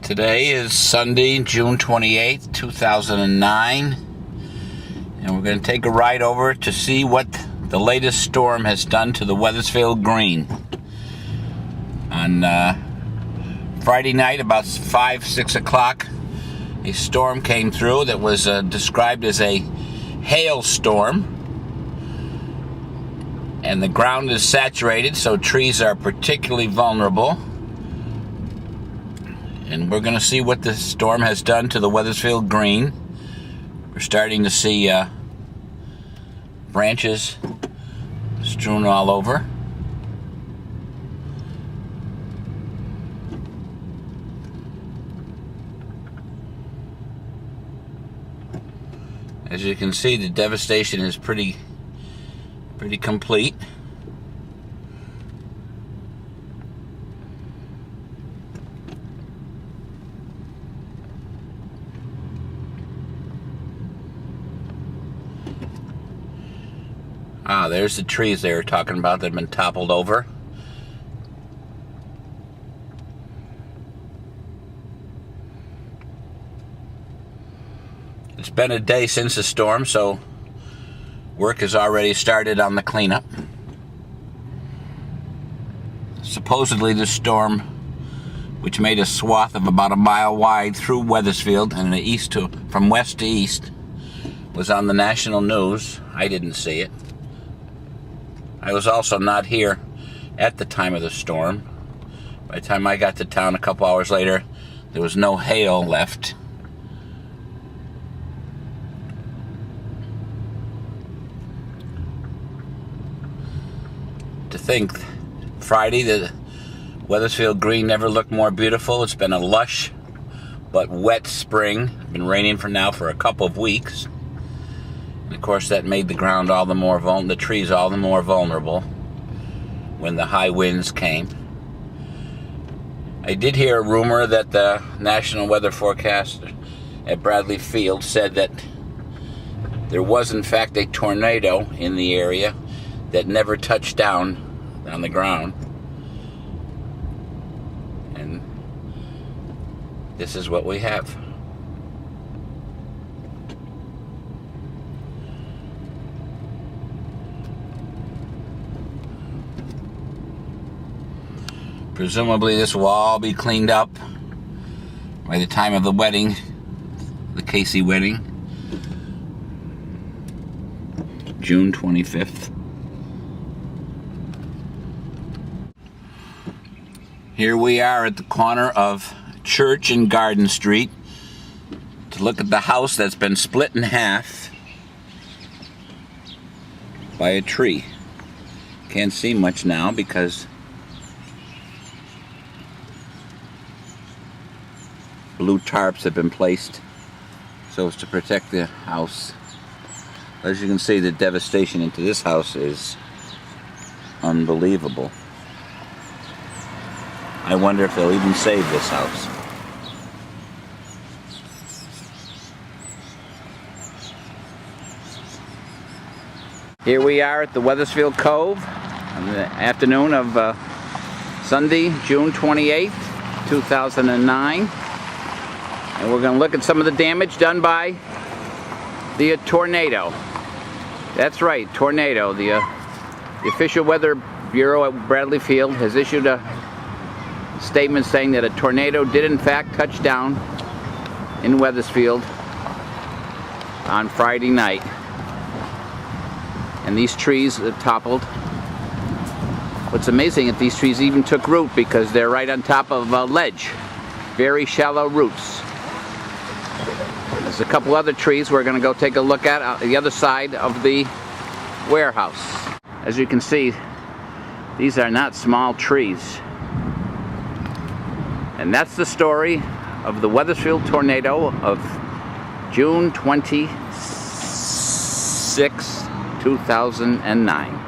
Today is Sunday, June 28th, 2009, and we're going to take a ride over to see what the latest storm has done to the Wethersfield Green. On Friday night, about 6 o'clock, a storm came through that was described as a hailstorm, and the ground is saturated, so trees are particularly vulnerable. And we're going to see what the storm has done to the Wethersfield Green. We're starting to see branches strewn all over. As you can see, the devastation is pretty complete. There's the trees they were talking about that have been toppled over. It's been a day since the storm, so work has already started on the cleanup. Supposedly the storm, which made a swath of about a mile wide through Wethersfield and from west to east, was on the national news. I didn't see it. I was also not here at the time of the storm. By the time I got to town a couple hours later, there was no hail left. To think, Friday, the Wethersfield Green never looked more beautiful. It's been a lush but wet spring. It's been raining for a couple of weeks. And of course, that made the ground all the more the trees all the more vulnerable when the high winds came. I did hear a rumor that the National Weather Forecaster at Bradley Field said that there was in fact a tornado in the area that never touched down on the ground. And this is what we have. Presumably this will all be cleaned up by the time of the wedding, the Casey wedding, June 25th. Here we are at the corner of Church and Garden Street to look at the house that's been split in half by a tree. Can't see much now because blue tarps have been placed so as to protect the house. As you can see, the devastation into this house is unbelievable. I wonder if they'll even save this house. Here we are at the Wethersfield Cove on the afternoon of Sunday, June 28th, 2009. And we're going to look at some of the damage done by the tornado. That's right, tornado. The official Weather Bureau at Bradley Field has issued a statement saying that a tornado did in fact touch down in Wethersfield on Friday night. And these trees toppled. What's amazing is these trees even took root because they're right on top of a ledge. Very shallow roots. There's a couple other trees we're going to go take a look at the other side of the warehouse. As you can see, these are not small trees. And that's the story of the Wethersfield tornado of June 26, 2009.